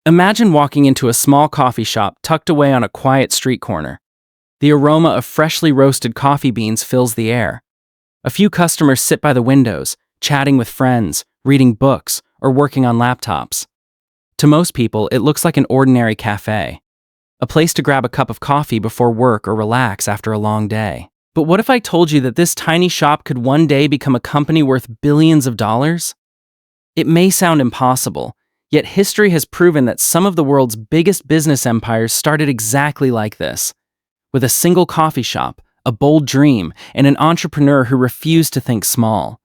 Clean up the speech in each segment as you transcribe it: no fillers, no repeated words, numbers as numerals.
Imagine walking into a small coffee shop tucked away on a quiet street corner. The aroma of freshly roasted coffee beans fills the air. A few customers sit by the windows, chatting with friends, reading books, or working on laptops. To most people, it looks like an ordinary cafe, a place to grab a cup of coffee before work or relax after a long day. But what if I told you that this tiny shop could one day become a company worth billions of dollars? It may sound impossible, yet history has proven that some of the world's biggest business empires started exactly like this, with a single coffee shop, a bold dream, and an entrepreneur who refused to think small.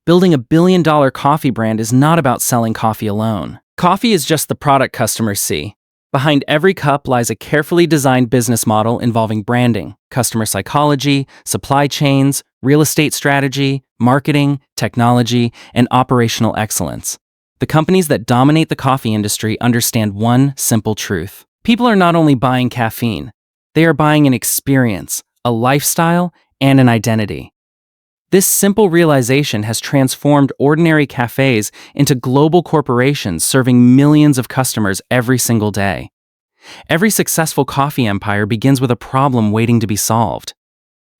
Building a billion-dollar coffee brand is not about selling coffee alone. Coffee is just the product customers see. Behind every cup lies a carefully designed business model involving branding, customer psychology, supply chains, real estate strategy, marketing, technology, and operational excellence. The companies that dominate the coffee industry understand one simple truth. People are not only buying caffeine, they are buying an experience, a lifestyle, and an identity. This simple realization has transformed ordinary cafes into global corporations serving millions of customers every single day. Every successful coffee empire begins with a problem waiting to be solved.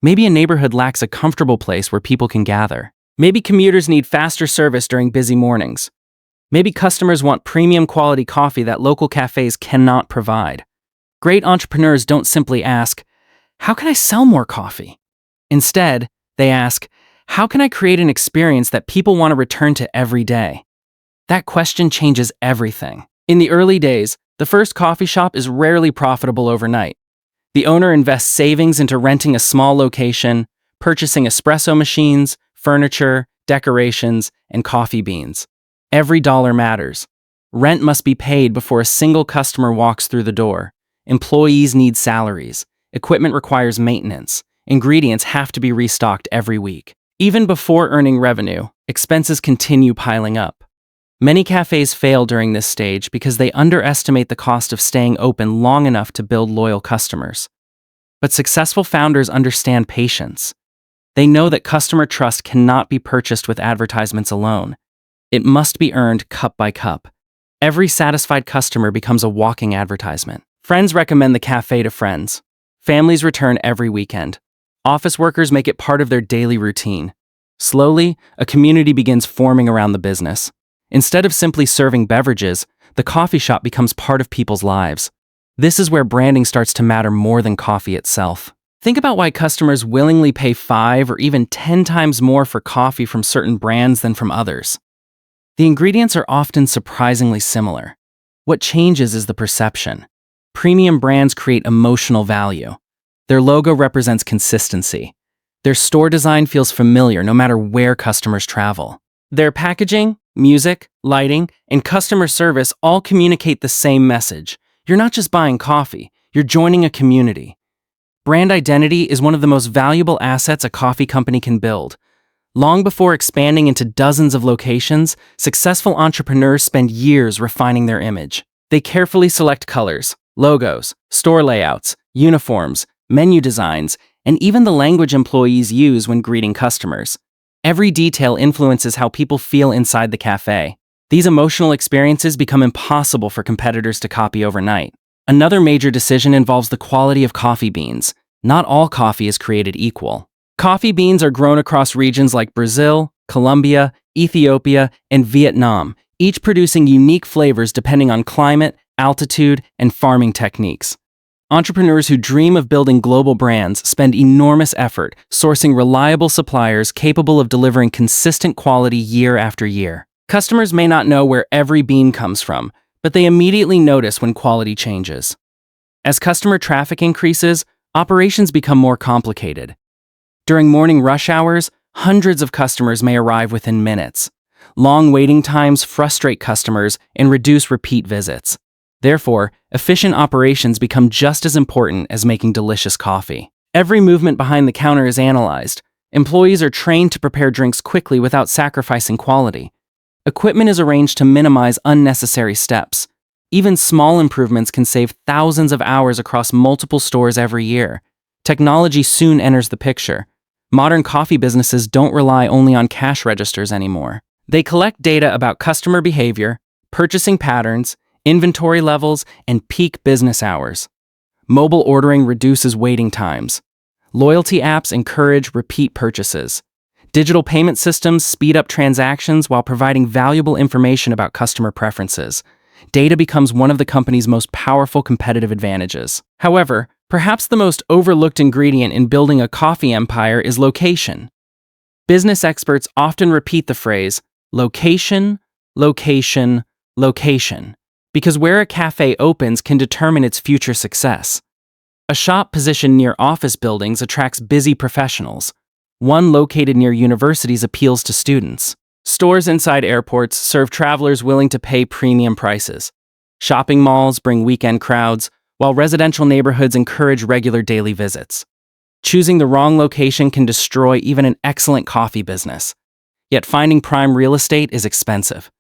Maybe a neighborhood lacks a comfortable place where people can gather. Maybe commuters need faster service during busy mornings. Maybe customers want premium quality coffee that local cafes cannot provide. Great entrepreneurs don't simply ask, "How can I sell more coffee?" Instead, they ask, "How can I create an experience that people want to return to every day?" That question changes everything. In the early days, the first coffee shop is rarely profitable overnight. The owner invests savings into renting a small location, purchasing espresso machines, furniture, decorations, and coffee beans. Every dollar matters. Rent must be paid before a single customer walks through the door. Employees need salaries. Equipment requires maintenance. Ingredients have to be restocked every week. Even before earning revenue, expenses continue piling up. Many cafes fail during this stage because they underestimate the cost of staying open long enough to build loyal customers. But successful founders understand patience. They know that customer trust cannot be purchased with advertisements alone. It must be earned cup by cup. Every satisfied customer becomes a walking advertisement. Friends recommend the cafe to friends. Families return every weekend. Office workers make it part of their daily routine. Slowly, a community begins forming around the business. Instead of simply serving beverages, the coffee shop becomes part of people's lives. This is where branding starts to matter more than coffee itself. Think about why customers willingly pay 5 or even 10 times more for coffee from certain brands than from others. The ingredients are often surprisingly similar. What changes is the perception. Premium brands create emotional value. Their logo represents consistency. Their store design feels familiar no matter where customers travel. Their packaging, music, lighting, and customer service all communicate the same message. You're not just buying coffee, you're joining a community. Brand identity is one of the most valuable assets a coffee company can build. Long before expanding into dozens of locations, successful entrepreneurs spend years refining their image. They carefully select colors, logos, store layouts, uniforms, menu designs, and even the language employees use when greeting customers. Every detail influences how people feel inside the cafe. These emotional experiences become impossible for competitors to copy overnight. Another major decision involves the quality of coffee beans. Not all coffee is created equal. Coffee beans are grown across regions like Brazil, Colombia, Ethiopia, and Vietnam, each producing unique flavors depending on climate, altitude, and farming techniques. Entrepreneurs who dream of building global brands spend enormous effort sourcing reliable suppliers capable of delivering consistent quality year after year. Customers may not know where every bean comes from, but they immediately notice when quality changes. As customer traffic increases, operations become more complicated. During morning rush hours, hundreds of customers may arrive within minutes. Long waiting times frustrate customers and reduce repeat visits. Therefore, efficient operations become just as important as making delicious coffee. Every movement behind the counter is analyzed. Employees are trained to prepare drinks quickly without sacrificing quality. Equipment is arranged to minimize unnecessary steps. Even small improvements can save thousands of hours across multiple stores every year. Technology soon enters the picture. Modern coffee businesses don't rely only on cash registers anymore. They collect data about customer behavior, purchasing patterns, inventory levels, and peak business hours. Mobile ordering reduces waiting times. Loyalty apps encourage repeat purchases. Digital payment systems speed up transactions while providing valuable information about customer preferences. Data becomes one of the company's most powerful competitive advantages. However, perhaps the most overlooked ingredient in building a coffee empire is location. Business experts often repeat the phrase, location, location, location, because where a cafe opens can determine its future success. A shop positioned near office buildings attracts busy professionals. One located near universities appeals to students. Stores inside airports serve travelers willing to pay premium prices. Shopping malls bring weekend crowds, while residential neighborhoods encourage regular daily visits. Choosing the wrong location can destroy even an excellent coffee business. Yet finding prime real estate is expensive.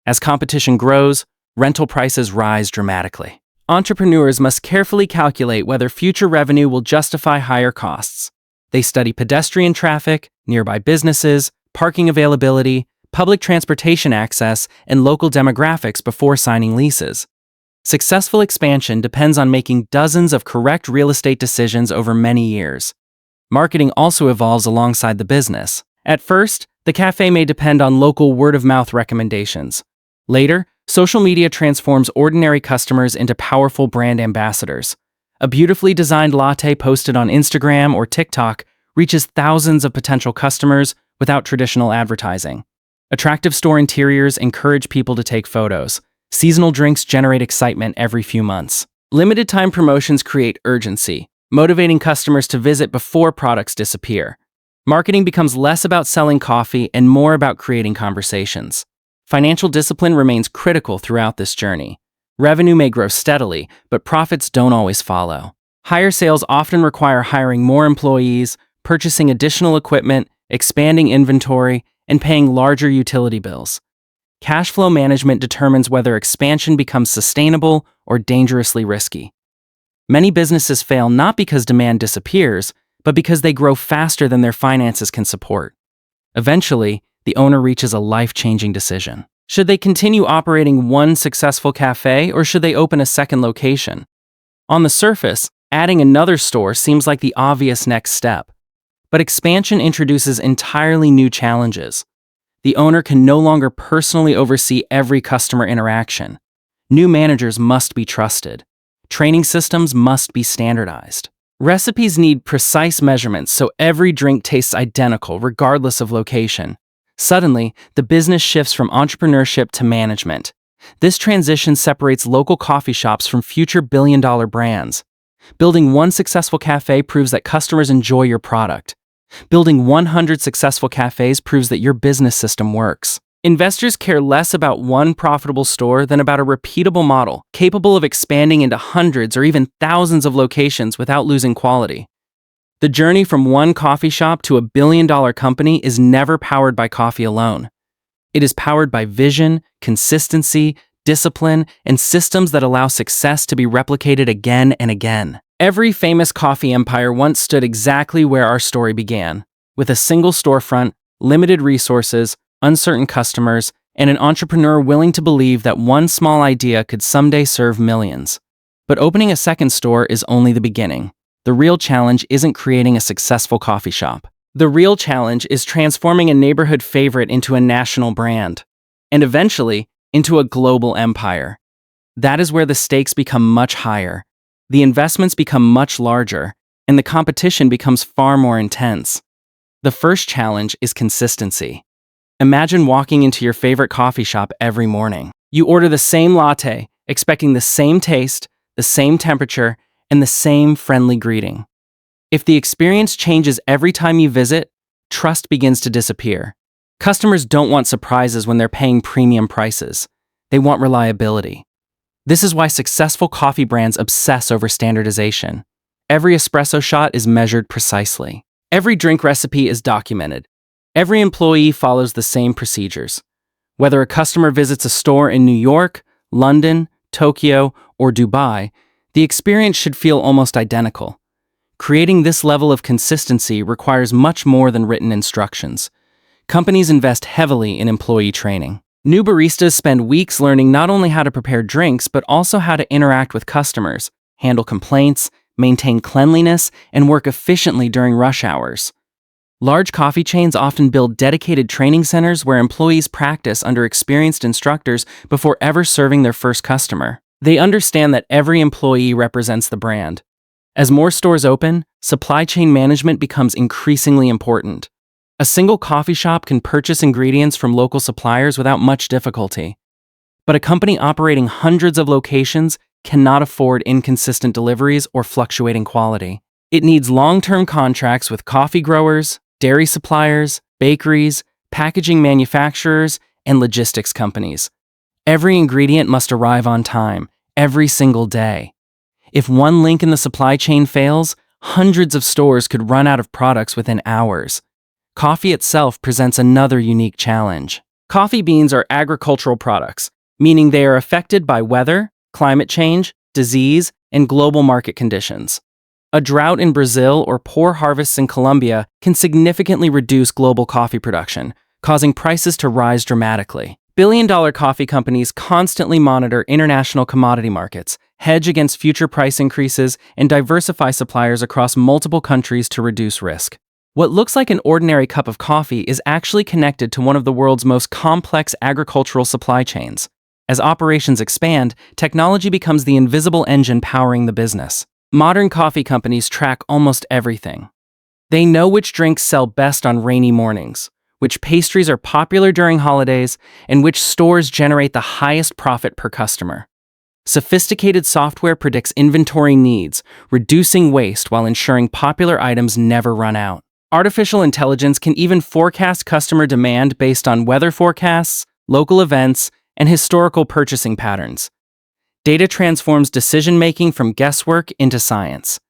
As competition grows, rental prices rise dramatically. Entrepreneurs must carefully calculate whether future revenue will justify higher costs. They study pedestrian traffic, nearby businesses, parking availability, public transportation access, and local demographics before signing leases. Successful expansion depends on making dozens of correct real estate decisions over many years. Marketing also evolves alongside the business. At first, the cafe may depend on local word-of-mouth recommendations. Later, social media transforms ordinary customers into powerful brand ambassadors. A beautifully designed latte posted on Instagram or TikTok reaches thousands of potential customers without traditional advertising. Attractive store interiors encourage people to take photos. Seasonal drinks generate excitement every few months. Limited-time promotions create urgency, motivating customers to visit before products disappear. Marketing becomes less about selling coffee and more about creating conversations. Financial discipline remains critical throughout this journey. Revenue may grow steadily, but profits don't always follow. Higher sales often require hiring more employees, purchasing additional equipment, expanding inventory, and paying larger utility bills. Cash flow management determines whether expansion becomes sustainable or dangerously risky. Many businesses fail not because demand disappears, but because they grow faster than their finances can support. Eventually, the owner reaches a life-changing decision. Should they continue operating one successful cafe or should they open a second location? On the surface, adding another store seems like the obvious next step. But expansion introduces entirely new challenges. The owner can no longer personally oversee every customer interaction. New managers must be trusted. Training systems must be standardized. Recipes need precise measurements so every drink tastes identical regardless of location. Suddenly, the business shifts from entrepreneurship to management. This transition separates local coffee shops from future billion-dollar brands. Building one successful cafe proves that customers enjoy your product. Building 100 successful cafes proves that your business system works. Investors care less about one profitable store than about a repeatable model, capable of expanding into hundreds or even thousands of locations without losing quality. The journey from one coffee shop to a billion-dollar company is never powered by coffee alone. It is powered by vision, consistency, discipline, and systems that allow success to be replicated again and again. Every famous coffee empire once stood exactly where our story began, with a single storefront, limited resources, uncertain customers, and an entrepreneur willing to believe that one small idea could someday serve millions. But opening a second store is only the beginning. The real challenge isn't creating a successful coffee shop. The real challenge is transforming a neighborhood favorite into a national brand, and eventually into a global empire. That is where the stakes become much higher, the investments become much larger, and the competition becomes far more intense. The first challenge is consistency. Imagine walking into your favorite coffee shop every morning. You order the same latte, expecting the same taste, the same temperature, and the same friendly greeting. If the experience changes every time you visit, trust begins to disappear. Customers don't want surprises when they're paying premium prices. They want reliability. This is why successful coffee brands obsess over standardization. Every espresso shot is measured precisely. Every drink recipe is documented. Every employee follows the same procedures. Whether a customer visits a store in New York, London, Tokyo, or Dubai, the experience should feel almost identical. Creating this level of consistency requires much more than written instructions. Companies invest heavily in employee training. New baristas spend weeks learning not only how to prepare drinks, but also how to interact with customers, handle complaints, maintain cleanliness, and work efficiently during rush hours. Large coffee chains often build dedicated training centers where employees practice under experienced instructors before ever serving their first customer. They understand that every employee represents the brand. As more stores open, supply chain management becomes increasingly important. A single coffee shop can purchase ingredients from local suppliers without much difficulty. But a company operating hundreds of locations cannot afford inconsistent deliveries or fluctuating quality. It needs long-term contracts with coffee growers, dairy suppliers, bakeries, packaging manufacturers, and logistics companies. Every ingredient must arrive on time, every single day. If one link in the supply chain fails, hundreds of stores could run out of products within hours. Coffee itself presents another unique challenge. Coffee beans are agricultural products, meaning they are affected by weather, climate change, disease, and global market conditions. A drought in Brazil or poor harvests in Colombia can significantly reduce global coffee production, causing prices to rise dramatically. Billion-dollar coffee companies constantly monitor international commodity markets, hedge against future price increases, and diversify suppliers across multiple countries to reduce risk. What looks like an ordinary cup of coffee is actually connected to one of the world's most complex agricultural supply chains. As operations expand, technology becomes the invisible engine powering the business. Modern coffee companies track almost everything. They know which drinks sell best on rainy mornings, which pastries are popular during holidays, and which stores generate the highest profit per customer. Sophisticated software predicts inventory needs, reducing waste while ensuring popular items never run out. Artificial intelligence can even forecast customer demand based on weather forecasts, local events, and historical purchasing patterns. Data transforms decision-making from guesswork into science.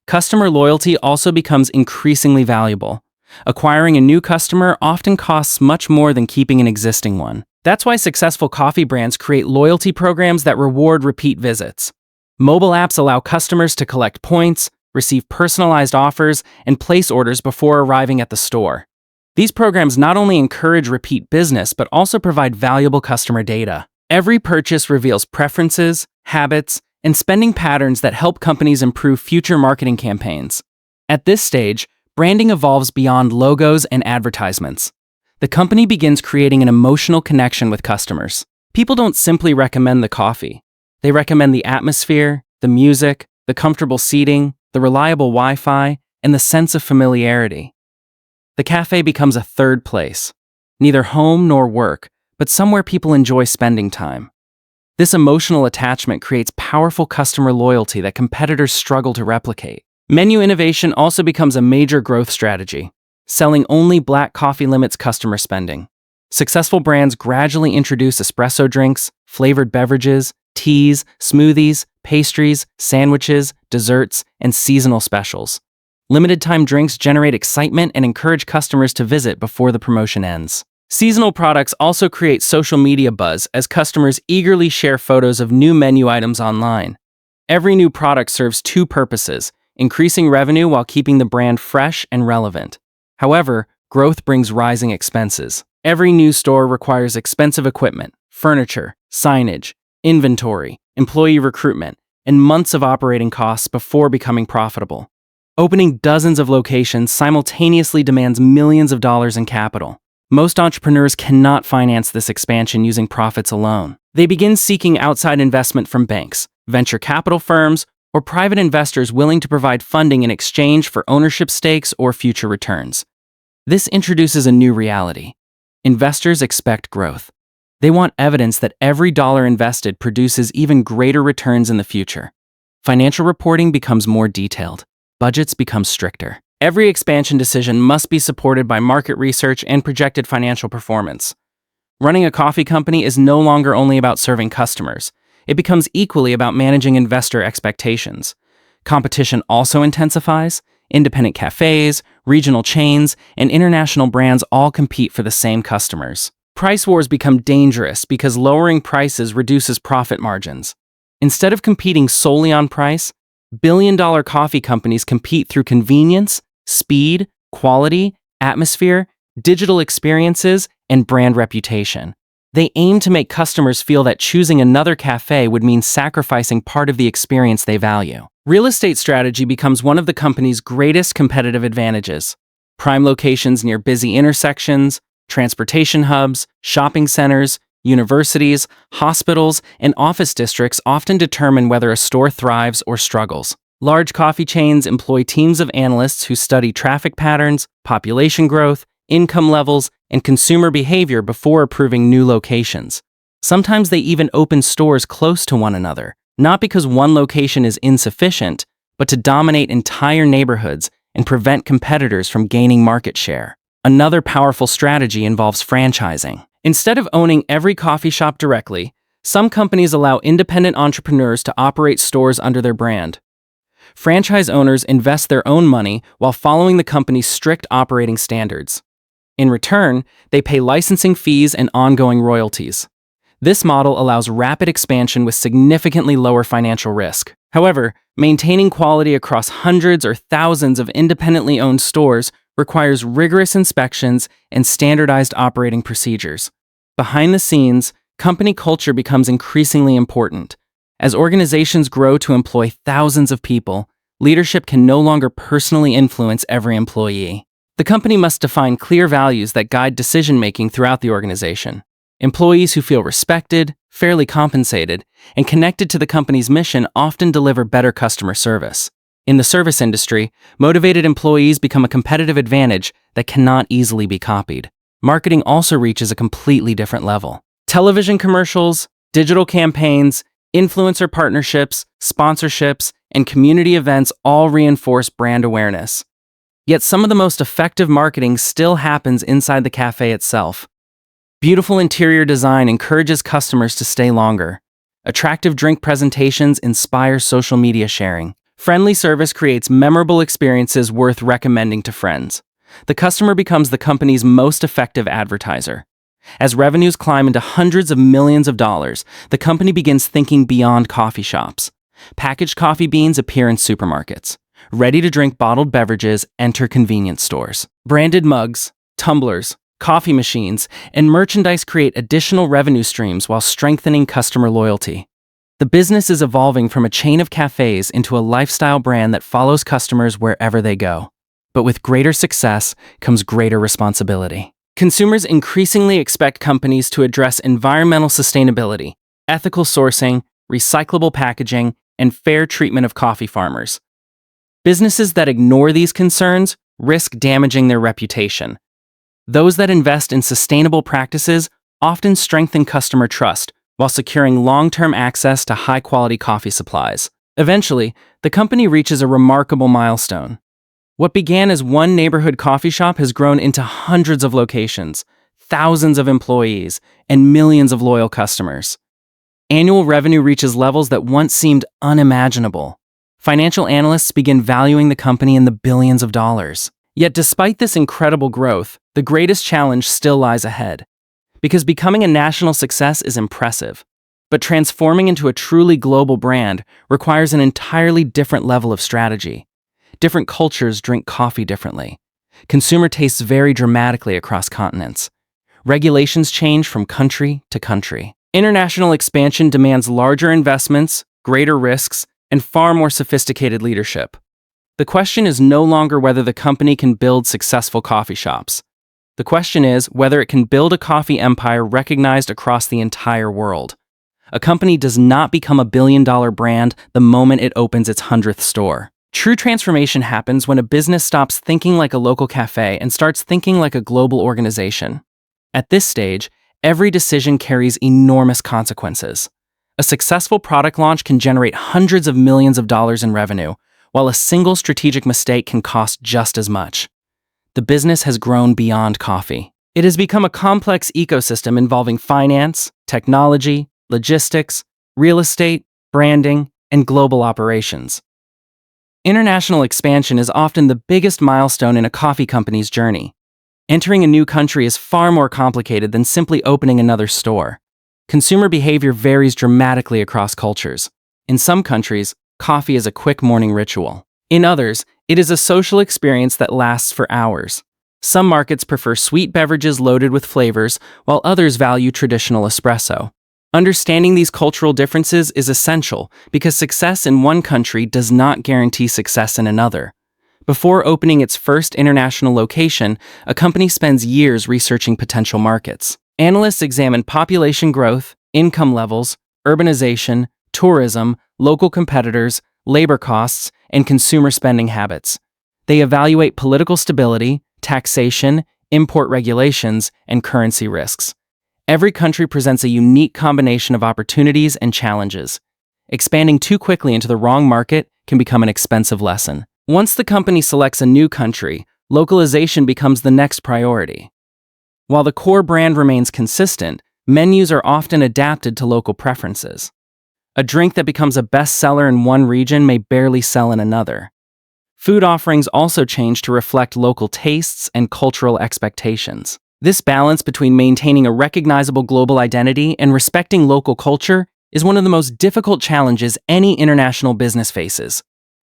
Customer loyalty also becomes increasingly valuable. Acquiring a new customer often costs much more than keeping an existing one. That's why successful coffee brands create loyalty programs that reward repeat visits. Mobile apps allow customers to collect points, receive personalized offers, and place orders before arriving at the store. These programs not only encourage repeat business, but also provide valuable customer data. Every purchase reveals preferences, habits, and spending patterns that help companies improve future marketing campaigns. At this stage, branding evolves beyond logos and advertisements. The company begins creating an emotional connection with customers. People don't simply recommend the coffee. They recommend the atmosphere, the music, the comfortable seating, the reliable Wi-Fi, and the sense of familiarity. The cafe becomes a third place, neither home nor work, but somewhere people enjoy spending time. This emotional attachment creates powerful customer loyalty that competitors struggle to replicate. Menu innovation also becomes a major growth strategy. Selling only black coffee limits customer spending. Successful brands gradually introduce espresso drinks, flavored beverages, teas, smoothies, pastries, sandwiches, desserts, and seasonal specials. Limited-time drinks generate excitement and encourage customers to visit before the promotion ends. Seasonal products also create social media buzz as customers eagerly share photos of new menu items online. Every new product serves two purposes, increasing revenue while keeping the brand fresh and relevant. However, growth brings rising expenses. Every new store requires expensive equipment, furniture, signage, inventory, employee recruitment, and months of operating costs before becoming profitable. Opening dozens of locations simultaneously demands millions of dollars in capital. Most entrepreneurs cannot finance this expansion using profits alone. They begin seeking outside investment from banks, venture capital firms, or private investors willing to provide funding in exchange for ownership stakes or future returns. This introduces a new reality. Investors expect growth. They want evidence that every dollar invested produces even greater returns in the future. Financial reporting becomes more detailed. Budgets become stricter. Every expansion decision must be supported by market research and projected financial performance. Running a coffee company is no longer only about serving customers. It becomes equally about managing investor expectations. Competition also intensifies. Independent cafes, regional chains, and international brands all compete for the same customers. Price wars become dangerous because lowering prices reduces profit margins. Instead of competing solely on price, billion-dollar coffee companies compete through convenience, speed, quality, atmosphere, digital experiences, and brand reputation. They aim to make customers feel that choosing another cafe would mean sacrificing part of the experience they value. Real estate strategy becomes one of the company's greatest competitive advantages. Prime locations near busy intersections, transportation hubs, shopping centers, universities, hospitals, and office districts often determine whether a store thrives or struggles. Large coffee chains employ teams of analysts who study traffic patterns, population growth, income levels, and consumer behavior before approving new locations. Sometimes they even open stores close to one another, not because one location is insufficient, but to dominate entire neighborhoods and prevent competitors from gaining market share. Another powerful strategy involves franchising. Instead of owning every coffee shop directly, some companies allow independent entrepreneurs to operate stores under their brand. Franchise owners invest their own money while following the company's strict operating standards. In return, they pay licensing fees and ongoing royalties. This model allows rapid expansion with significantly lower financial risk. However, maintaining quality across hundreds or thousands of independently owned stores requires rigorous inspections and standardized operating procedures. Behind the scenes, company culture becomes increasingly important. As organizations grow to employ thousands of people, leadership can no longer personally influence every employee. The company must define clear values that guide decision-making throughout the organization. Employees who feel respected, fairly compensated, and connected to the company's mission often deliver better customer service. In the service industry, motivated employees become a competitive advantage that cannot easily be copied. Marketing also reaches a completely different level. Television commercials, digital campaigns, influencer partnerships, sponsorships, and community events all reinforce brand awareness. Yet some of the most effective marketing still happens inside the cafe itself. Beautiful interior design encourages customers to stay longer. Attractive drink presentations inspire social media sharing. Friendly service creates memorable experiences worth recommending to friends. The customer becomes the company's most effective advertiser. As revenues climb into hundreds of millions of dollars, the company begins thinking beyond coffee shops. Packaged coffee beans appear in supermarkets. Ready-to-drink bottled beverages enter convenience stores. Branded mugs, tumblers, coffee machines, and merchandise create additional revenue streams while strengthening customer loyalty. The business is evolving from a chain of cafes into a lifestyle brand that follows customers wherever they go. But with greater success comes greater responsibility. Consumers increasingly expect companies to address environmental sustainability, ethical sourcing, recyclable packaging, and fair treatment of coffee farmers. Businesses that ignore these concerns risk damaging their reputation. Those that invest in sustainable practices often strengthen customer trust while securing long-term access to high-quality coffee supplies. Eventually, the company reaches a remarkable milestone. What began as one neighborhood coffee shop has grown into hundreds of locations, thousands of employees, and millions of loyal customers. Annual revenue reaches levels that once seemed unimaginable. Financial analysts begin valuing the company in the billions of dollars. Yet despite this incredible growth, the greatest challenge still lies ahead. Because becoming a national success is impressive, but transforming into a truly global brand requires an entirely different level of strategy. Different cultures drink coffee differently. Consumer tastes vary dramatically across continents. Regulations change from country to country. International expansion demands larger investments, greater risks, and far more sophisticated leadership. The question is no longer whether the company can build successful coffee shops. The question is whether it can build a coffee empire recognized across the entire world. A company does not become a billion-dollar brand the moment it opens its 100th store. True transformation happens when a business stops thinking like a local cafe and starts thinking like a global organization. At this stage, every decision carries enormous consequences. A successful product launch can generate hundreds of millions of dollars in revenue, while a single strategic mistake can cost just as much. The business has grown beyond coffee. It has become a complex ecosystem involving finance, technology, logistics, real estate, branding, and global operations. International expansion is often the biggest milestone in a coffee company's journey. Entering a new country is far more complicated than simply opening another store. Consumer behavior varies dramatically across cultures. In some countries, coffee is a quick morning ritual. In others, it is a social experience that lasts for hours. Some markets prefer sweet beverages loaded with flavors, while others value traditional espresso. Understanding these cultural differences is essential because success in one country does not guarantee success in another. Before opening its first international location, a company spends years researching potential markets. Analysts examine population growth, income levels, urbanization, tourism, local competitors, labor costs, and consumer spending habits. They evaluate political stability, taxation, import regulations, and currency risks. Every country presents a unique combination of opportunities and challenges. Expanding too quickly into the wrong market can become an expensive lesson. Once the company selects a new country, localization becomes the next priority. While the core brand remains consistent, menus are often adapted to local preferences. A drink that becomes a bestseller in one region may barely sell in another. Food offerings also change to reflect local tastes and cultural expectations. This balance between maintaining a recognizable global identity and respecting local culture is one of the most difficult challenges any international business faces.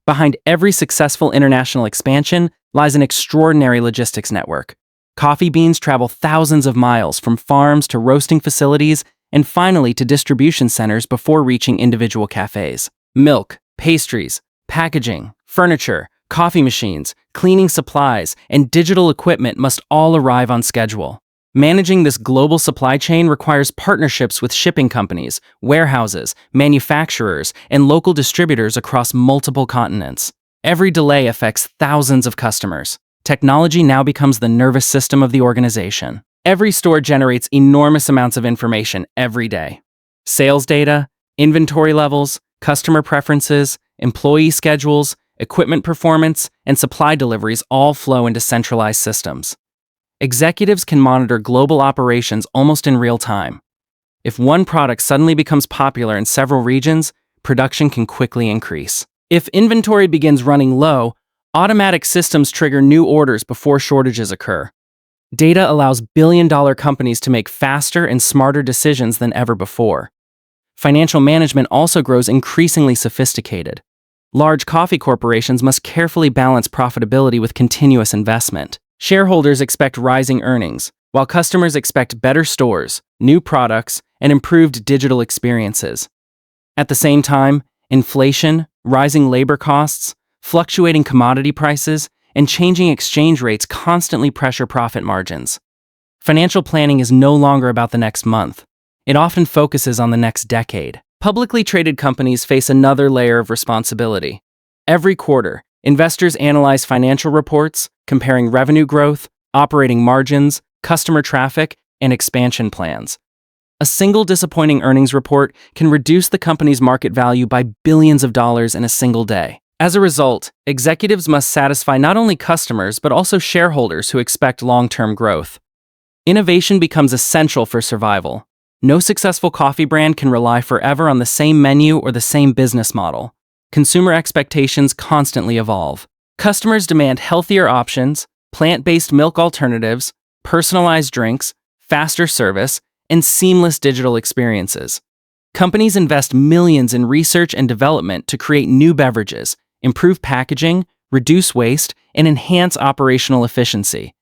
Behind every successful international expansion lies an extraordinary logistics network. Coffee beans travel thousands of miles from farms to roasting facilities and finally to distribution centers before reaching individual cafes. Milk, pastries, packaging, furniture, coffee machines, cleaning supplies, and digital equipment must all arrive on schedule. Managing this global supply chain requires partnerships with shipping companies, warehouses, manufacturers, and local distributors across multiple continents. Every delay affects thousands of customers. Technology now becomes the nervous system of the organization. Every store generates enormous amounts of information every day. Sales data, inventory levels, customer preferences, employee schedules, equipment performance, and supply deliveries all flow into centralized systems. Executives can monitor global operations almost in real time. If one product suddenly becomes popular in several regions, production can quickly increase. If inventory begins running low, automatic systems trigger new orders before shortages occur. Data allows billion-dollar companies to make faster and smarter decisions than ever before. Financial management also grows increasingly sophisticated. Large coffee corporations must carefully balance profitability with continuous investment. Shareholders expect rising earnings, while customers expect better stores, new products, and improved digital experiences. At the same time, inflation, rising labor costs, fluctuating commodity prices, and changing exchange rates constantly pressure profit margins. Financial planning is no longer about the next month. It often focuses on the next decade. Publicly traded companies face another layer of responsibility. Every quarter, investors analyze financial reports, comparing revenue growth, operating margins, customer traffic, and expansion plans. A single disappointing earnings report can reduce the company's market value by billions of dollars in a single day. As a result, executives must satisfy not only customers but also shareholders who expect long-term growth. Innovation becomes essential for survival. No successful coffee brand can rely forever on the same menu or the same business model. Consumer expectations constantly evolve. Customers demand healthier options, plant-based milk alternatives, personalized drinks, faster service, and seamless digital experiences. Companies invest millions in research and development to create new beverages, improve packaging, reduce waste, and enhance operational efficiency.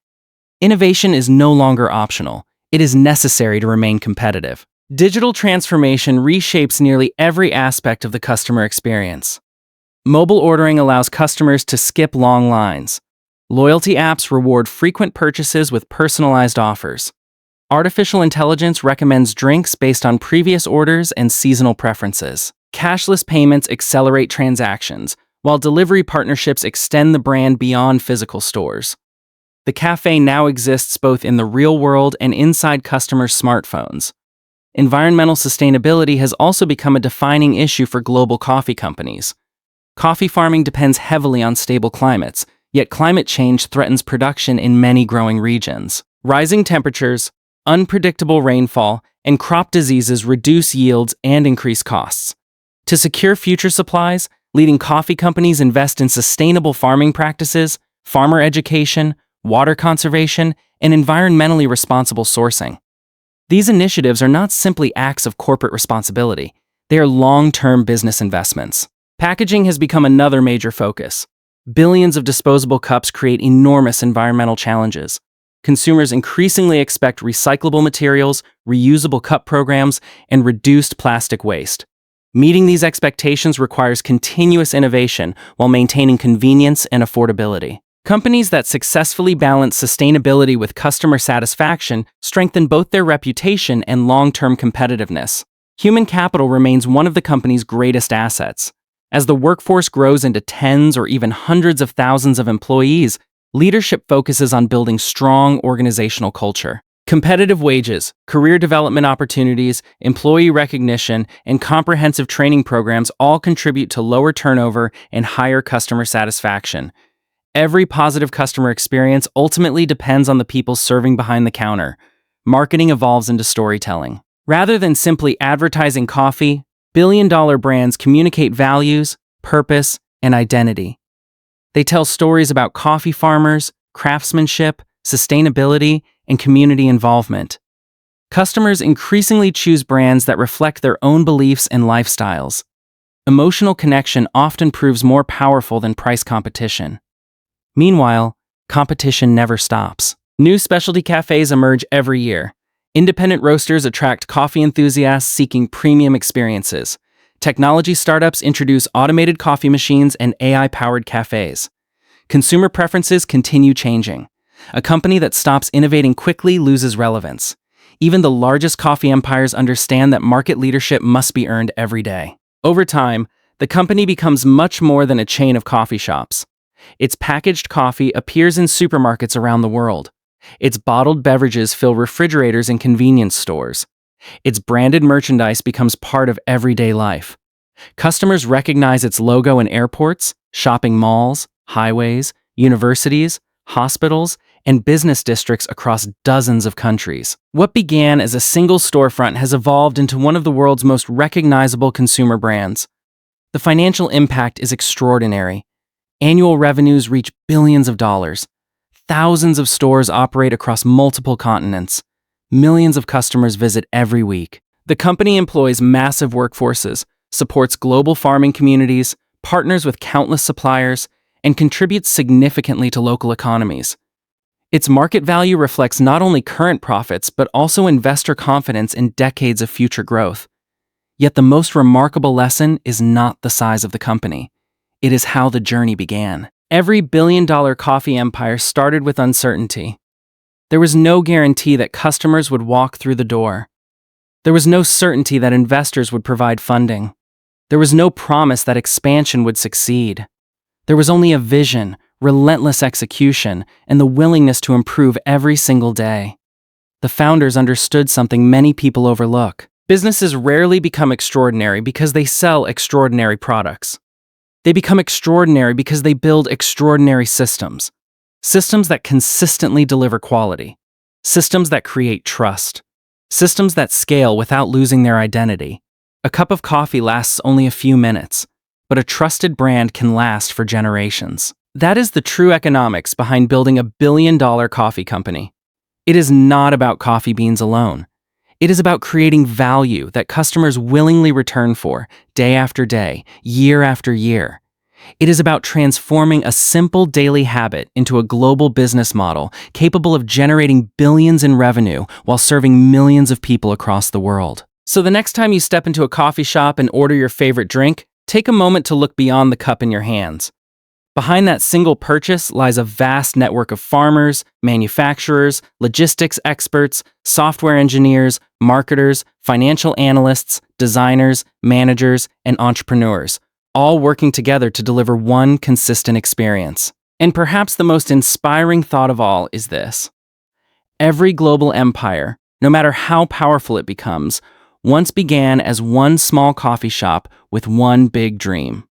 Innovation is no longer optional. It is necessary to remain competitive. Digital transformation reshapes nearly every aspect of the customer experience. Mobile ordering allows customers to skip long lines. Loyalty apps reward frequent purchases with personalized offers. Artificial intelligence recommends drinks based on previous orders and seasonal preferences. Cashless payments accelerate transactions, while delivery partnerships extend the brand beyond physical stores. The café now exists both in the real world and inside customers' smartphones. Environmental sustainability has also become a defining issue for global coffee companies. Coffee farming depends heavily on stable climates, yet climate change threatens production in many growing regions. Rising temperatures, unpredictable rainfall, and crop diseases reduce yields and increase costs. To secure future supplies, leading coffee companies invest in sustainable farming practices, farmer education, water conservation, and environmentally responsible sourcing. These initiatives are not simply acts of corporate responsibility, they are long-term business investments. Packaging has become another major focus. Billions of disposable cups create enormous environmental challenges. Consumers increasingly expect recyclable materials, reusable cup programs, and reduced plastic waste. Meeting these expectations requires continuous innovation while maintaining convenience and affordability. Companies that successfully balance sustainability with customer satisfaction strengthen both their reputation and long-term competitiveness. Human capital remains one of the company's greatest assets. As the workforce grows into tens or even hundreds of thousands of employees, leadership focuses on building strong organizational culture. Competitive wages, career development opportunities, employee recognition, and comprehensive training programs all contribute to lower turnover and higher customer satisfaction. Every positive customer experience ultimately depends on the people serving behind the counter. Marketing evolves into storytelling. Rather than simply advertising coffee, billion-dollar brands communicate values, purpose, and identity. They tell stories about coffee farmers, craftsmanship, sustainability, and community involvement. Customers increasingly choose brands that reflect their own beliefs and lifestyles. Emotional connection often proves more powerful than price competition. Meanwhile, competition never stops. New specialty cafes emerge every year. Independent roasters attract coffee enthusiasts seeking premium experiences. Technology startups introduce automated coffee machines and AI-powered cafes. Consumer preferences continue changing. A company that stops innovating quickly loses relevance. Even the largest coffee empires understand that market leadership must be earned every day. Over time, the company becomes much more than a chain of coffee shops. Its packaged coffee appears in supermarkets around the world. Its bottled beverages fill refrigerators in convenience stores. Its branded merchandise becomes part of everyday life. Customers recognize its logo in airports, shopping malls, highways, universities, hospitals, and business districts across dozens of countries. What began as a single storefront has evolved into one of the world's most recognizable consumer brands. The financial impact is extraordinary. Annual revenues reach billions of dollars. Thousands of stores operate across multiple continents. Millions of customers visit every week. The company employs massive workforces, supports global farming communities, partners with countless suppliers, and contributes significantly to local economies. Its market value reflects not only current profits but also investor confidence in decades of future growth. Yet the most remarkable lesson is not the size of the company. It is how the journey began. Every billion-dollar coffee empire started with uncertainty. There was no guarantee that customers would walk through the door. There was no certainty that investors would provide funding. There was no promise that expansion would succeed. There was only a vision, relentless execution, and the willingness to improve every single day. The founders understood something many people overlook. Businesses rarely become extraordinary because they sell extraordinary products. They become extraordinary because they build extraordinary systems. Systems that consistently deliver quality. Systems that create trust. Systems that scale without losing their identity. A cup of coffee lasts only a few minutes, but a trusted brand can last for generations. That is the true economics behind building a billion-dollar coffee company. It is not about coffee beans alone. It is about creating value that customers willingly return for, day after day, year after year. It is about transforming a simple daily habit into a global business model capable of generating billions in revenue while serving millions of people across the world. So the next time you step into a coffee shop and order your favorite drink, take a moment to look beyond the cup in your hands. Behind that single purchase lies a vast network of farmers, manufacturers, logistics experts, software engineers, marketers, financial analysts, designers, managers, and entrepreneurs, all working together to deliver one consistent experience. And perhaps the most inspiring thought of all is this: every global empire, no matter how powerful it becomes, once began as one small coffee shop with one big dream.